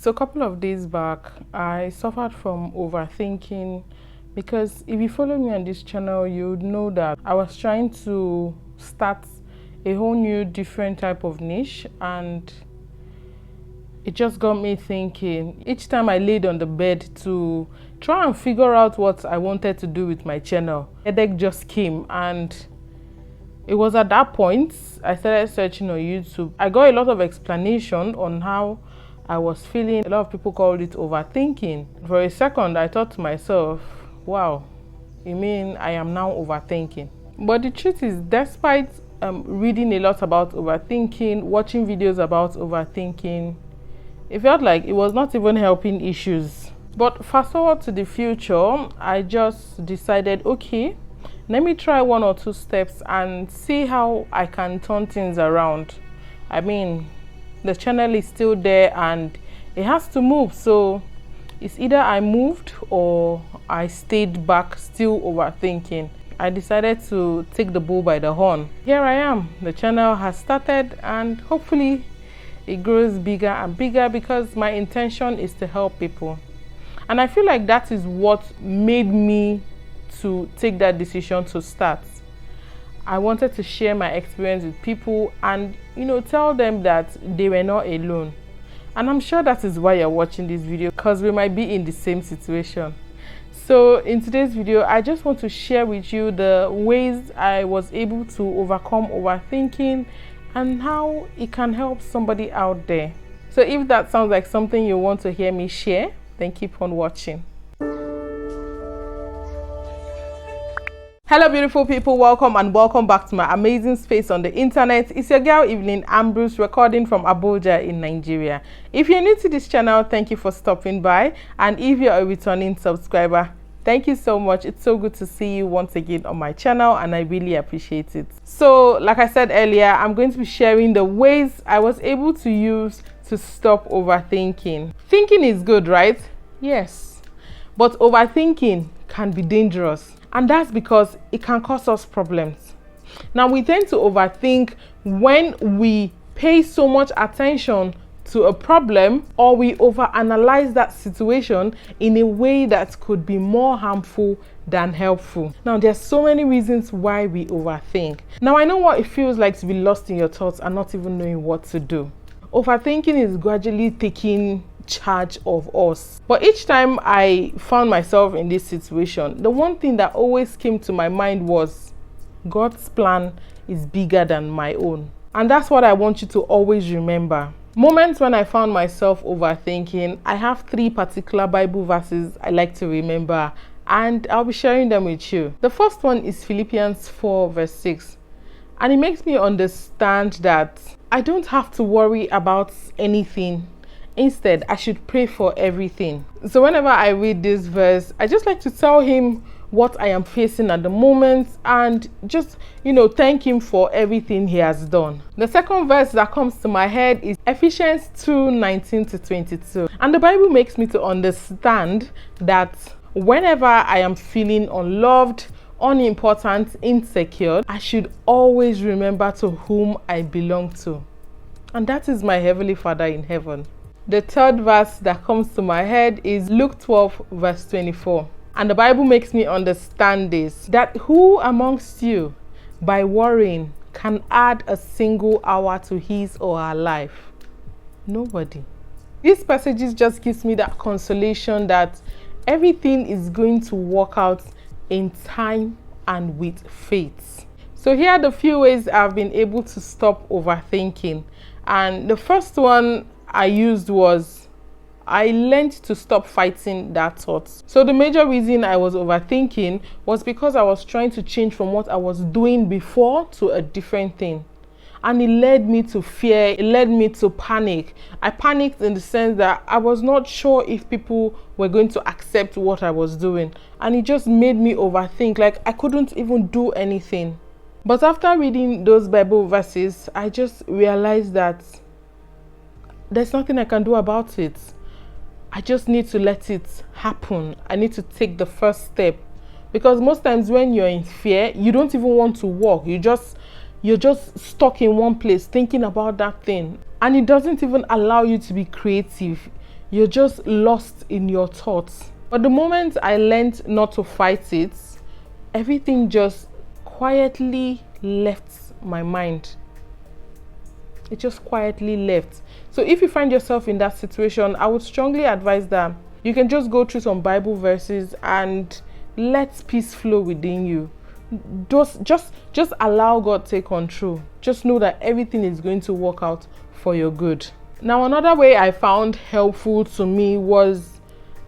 So a couple of days back, I suffered from overthinking because if you follow me on this channel, you would know that I was trying to start a whole new different type of niche, and it just got me thinking. Each time I laid on the bed to try and figure out what I wanted to do with my channel, headache just came, and it was at that point I started searching on YouTube. I got a lot of explanation on how I was feeling. A lot of people called it overthinking. For a second, I thought to myself, wow, you mean I am now overthinking? But the truth is, despite reading a lot about overthinking, watching videos about overthinking, it felt like it was not even helping issues. But fast forward to the future, I just decided, okay, let me try one or two steps and see how I can turn things around. I mean, the channel is still there and it has to move, so it's either I moved or I stayed back still overthinking. I decided to take the bull by the horn. Here I am. The channel has started and hopefully it grows bigger and bigger because my intention is to help people. And I feel like that is what made me to take that decision to start. I wanted to share my experience with people and, tell them that they were not alone. And I'm sure that is why you're watching this video, because we might be in the same situation. So in today's video, I just want to share with you the ways I was able to overcome overthinking and how it can help somebody out there. So if that sounds like something you want to hear me share, then keep on watching. Hello beautiful people, welcome back to my amazing space on the internet. It's your girl Evelyn, Ambrose, recording from Abuja in Nigeria. If you're new to this channel, thank you for stopping by, and if you're a returning subscriber, thank you so much. It's so good to see you once again on my channel and I really appreciate it. So like I said earlier, I'm going to be sharing the ways I was able to use to stop overthinking. Thinking is good, right? Yes, but overthinking can be dangerous. And that's because it can cause us problems. Now, we tend to overthink when we pay so much attention to a problem or we overanalyze that situation in a way that could be more harmful than helpful. Now, there's so many reasons why we overthink. Now, I know what it feels like to be lost in your thoughts and not even knowing what to do. Overthinking is gradually taking charge of us. But each time I found myself in this situation, the one thing that always came to my mind was God's plan is bigger than my own. And that's what I want you to always remember. Moments when I found myself overthinking, I have 3 particular Bible verses I like to remember, and I'll be sharing them with you. The first one is Philippians 4 verse 6. And it makes me understand that I don't have to worry about anything. Instead, I should pray for everything. So whenever I read this verse, I just like to tell him what I am facing at the moment and just, thank him for everything he has done. The second verse that comes to my head is Ephesians 2:19-22. And the Bible makes me to understand that whenever I am feeling unloved, unimportant, insecure, I should always remember to whom I belong to. And that is my Heavenly Father in heaven. The third verse that comes to my head is Luke 12 verse 24. And the Bible makes me understand this, that who amongst you by worrying can add a single hour to his or her life? Nobody. These passages just gives me that consolation that everything is going to work out in time and with faith. So here are the few ways I've been able to stop overthinking. And the first one I used was I learned to stop fighting that thought. So the major reason I was overthinking was because I was trying to change from what I was doing before to a different thing. And it led me to fear, it led me to panic. I panicked in the sense that I was not sure if people were going to accept what I was doing. And it just made me overthink, like I couldn't even do anything. But after reading those Bible verses, I just realized that there's nothing I can do about it. I just need to let it happen. I need to take the first step. Because most times when you're in fear, you don't even want to walk. You're just stuck in one place thinking about that thing. And it doesn't even allow you to be creative. You're just lost in your thoughts. But the moment I learned not to fight it, everything just quietly left my mind. It just quietly left. So if you find yourself in that situation, I would strongly advise that you can just go through some Bible verses and let peace flow within you. Just allow God to take control. Just know that everything is going to work out for your good. Now, another way I found helpful to me was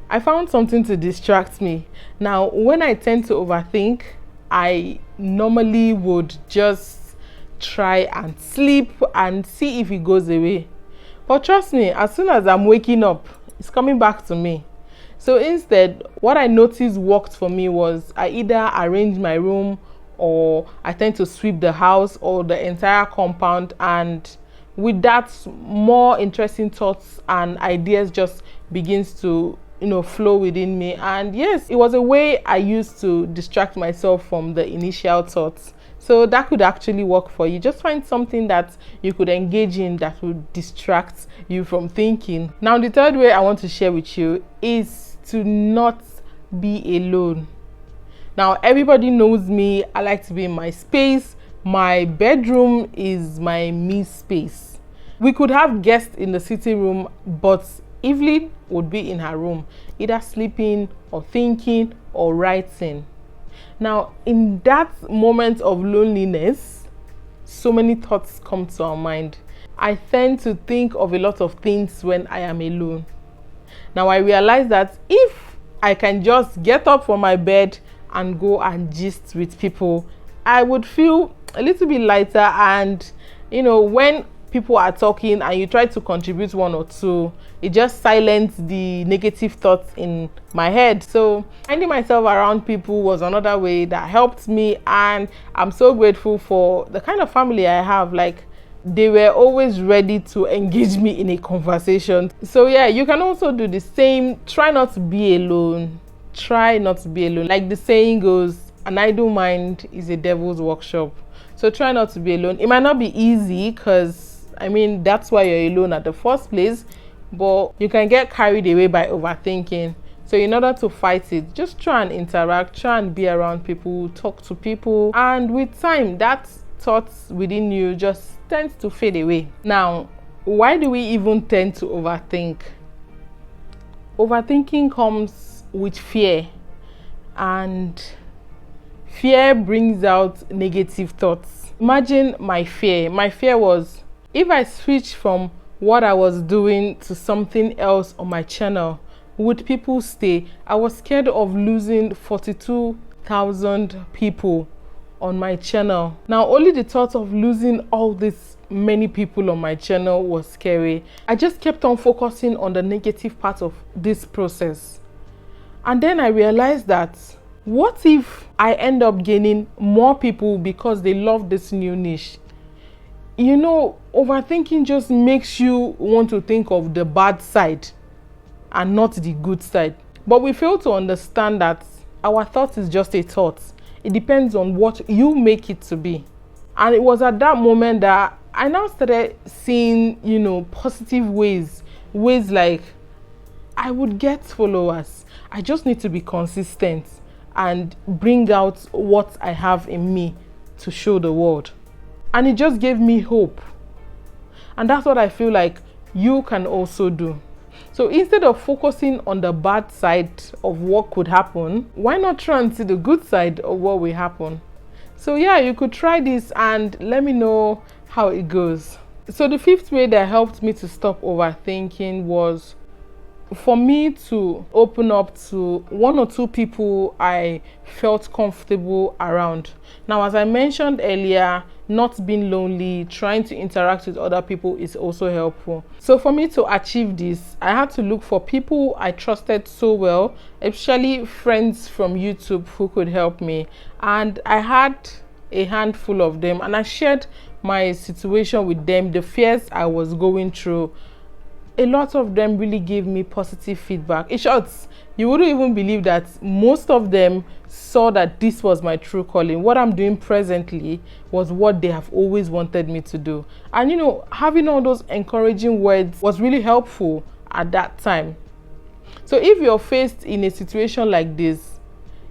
I found something to distract me. Now, when I tend to overthink, I normally would just try and sleep and see if it goes away. But trust me, as soon as I'm waking up, it's coming back to me. So instead, what I noticed worked for me was I either arrange my room, or I tend to sweep the house or the entire compound, and with that, more interesting thoughts and ideas just begins to flow within me. And yes, it was a way I used to distract myself from the initial thoughts. So that could actually work for you. Just find something that you could engage in that would distract you from thinking. Now, the third way I want to share with you is to not be alone. Now, everybody knows me. I like to be in my space. My bedroom is my me space. We could have guests in the sitting room, but Evelyn would be in her room, either sleeping or thinking or writing. Now, in that moment of loneliness, so many thoughts come to our mind. I tend to think of a lot of things when I am alone. Now, I realize that if I can just get up from my bed and go and gist with people, I would feel a little bit lighter. And, when people are talking and you try to contribute one or two, it just silenced the negative thoughts in my head. So finding myself around people was another way that helped me, and I'm so grateful for the kind of family I have. Like, they were always ready to engage me in a conversation. So yeah, you can also do the same. Try not to be alone. Try not to be alone. Like the saying goes, an idle mind is a devil's workshop. So try not to be alone. It might not be easy, because that's why you're alone at the first place, but you can get carried away by overthinking. So in order to fight it, just try and interact, try and be around people, talk to people, and with time, that thoughts within you just tends to fade away. Now, why do we even tend to overthink? Overthinking comes with fear, and fear brings out negative thoughts. Imagine my fear. My fear was, if I switch from what I was doing to something else on my channel, would people stay? I was scared of losing 42,000 people on my channel. Now, only the thought of losing all this many people on my channel was scary. I just kept on focusing on the negative part of this process. And then I realized that, what if I end up gaining more people because they love this new niche? Overthinking just makes you want to think of the bad side and not the good side. But we fail to understand that our thought is just a thought. It depends on what you make it to be. And it was at that moment that I now started seeing, positive ways like I would get followers. I just need to be consistent and bring out what I have in me to show the world. And it just gave me hope. And that's what I feel like you can also do. So instead of focusing on the bad side of what could happen, why not try and see the good side of what will happen? So yeah, you could try this and let me know how it goes. So the fifth way that helped me to stop overthinking was for me to open up to one or two people I felt comfortable around. Now, as I mentioned earlier, not being lonely, trying to interact with other people is also helpful. So for me to achieve this, I had to look for people I trusted so well, especially friends from YouTube who could help me. And I had a handful of them, and I shared my situation with them, the fears I was going through. A lot of them really gave me positive feedback. In short, you wouldn't even believe that most of them saw that this was my true calling. What I'm doing presently was what they have always wanted me to do. And having all those encouraging words was really helpful. at that time. So if you're faced in a situation like this,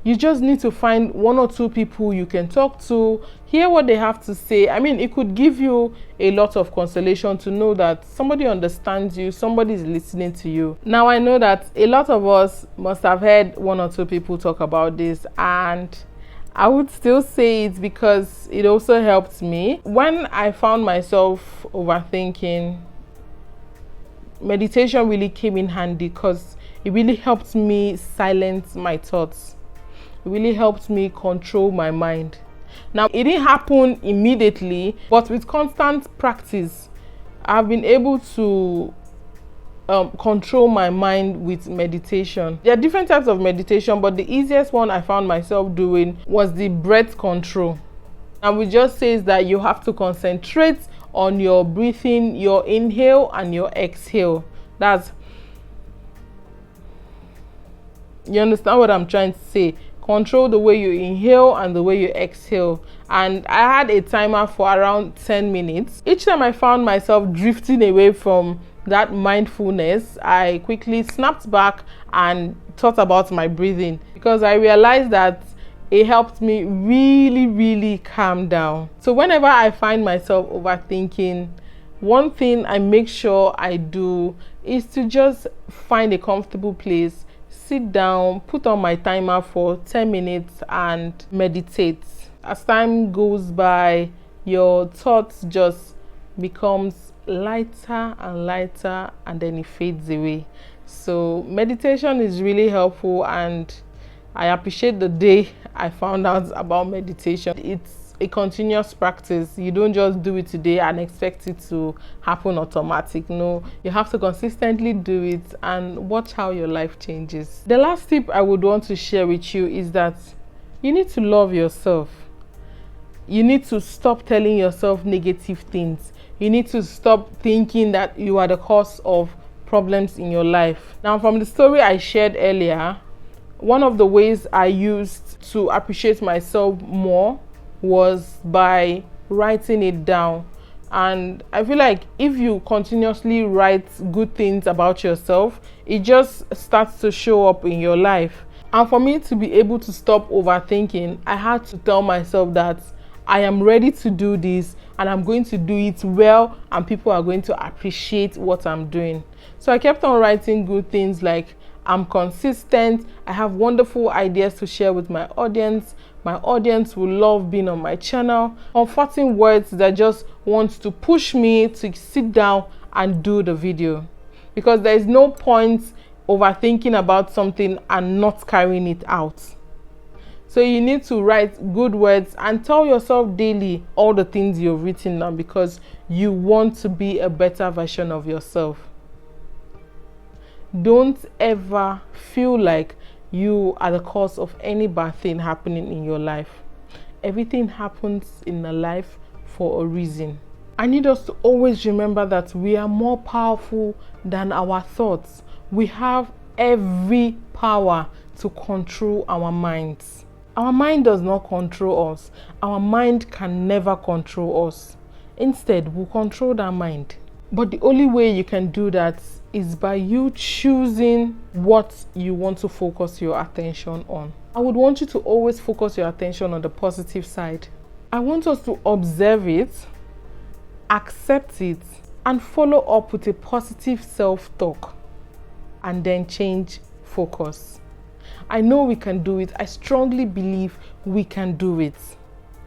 you just need to find 1 or 2 people you can talk to, hear what they have to say. I mean, it could give you a lot of consolation to know that somebody understands you, somebody is listening to you. Now, I know that a lot of us must have heard 1 or 2 people talk about this, and I would still say it because it also helped me. When I found myself overthinking, meditation really came in handy because it really helped me silence my thoughts. It really helped me control my mind. Now, it didn't happen immediately, but with constant practice, I've been able to control my mind with meditation. There are different types of meditation, but the easiest one I found myself doing was the breath control. And it just says that you have to concentrate on your breathing, your inhale and your exhale. You understand what I'm trying to say? Control the way you inhale and the way you exhale. And I had a timer for around 10 minutes. Each time I found myself drifting away from that mindfulness, I quickly snapped back and thought about my breathing, because I realized that it helped me really calm down. So whenever I find myself overthinking, one thing I make sure I do is to just find a comfortable place, sit down, put on my timer for 10 minutes and meditate. As time goes by, your thoughts just becomes lighter and lighter, and then it fades away. So meditation is really helpful, and I appreciate the day I found out about meditation. It's a continuous practice. You don't just do it today and expect it to happen automatic. No, you have to consistently do it and watch how your life changes. The last tip I would want to share with you is that you need to love yourself. You need to stop telling yourself negative things. You need to stop thinking that you are the cause of problems in your life. Now, from the story I shared earlier, one of the ways I used to appreciate myself more was by writing it down. And I feel like if you continuously write good things about yourself, it just starts to show up in your life. And for me to be able to stop overthinking, I had to tell myself that I am ready to do this, and I'm going to do it well, and people are going to appreciate what I'm doing. So I kept on writing good things like, I'm consistent, I have wonderful ideas to share with my audience will love being on my channel. Comforting words that just want to push me to sit down and do the video, because there is no point overthinking about something and not carrying it out. So you need to write good words and tell yourself daily all the things you've written down, because you want to be a better version of yourself. Don't ever feel like you are the cause of any bad thing happening in your life. Everything happens in a life for a reason. I need us to always remember that we are more powerful than our thoughts. We have every power to control our minds. Our mind does not control us. Our mind can never control us. Instead, we'll control that mind. But the only way you can do that is by you choosing what you want to focus your attention on. I would want you to always focus your attention on the positive side. I want us to observe it, accept it, and follow up with a positive self-talk, and then change focus. I know we can do it. I strongly believe we can do it.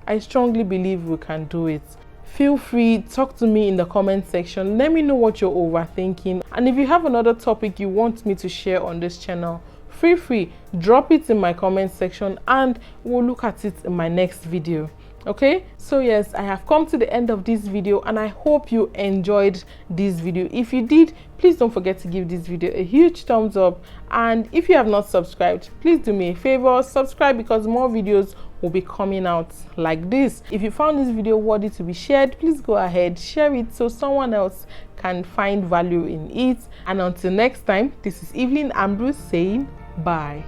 I strongly believe we can do it. Feel free, talk to me in the comment section. Let me know what you're overthinking. And if you have another topic you want me to share on this channel, feel free, drop it in my comment section and we'll look at it in my next video. Okay, so yes, I have come to the end of this video and I hope you enjoyed this video. If you did, please don't forget to give this video a huge thumbs up, and if you have not subscribed, please do me a favor, subscribe, because more videos will be coming out like this. If you found this video worthy to be shared, please go ahead, share it so someone else can find value in it. And until next time, this is Evelyn Ambrose saying bye.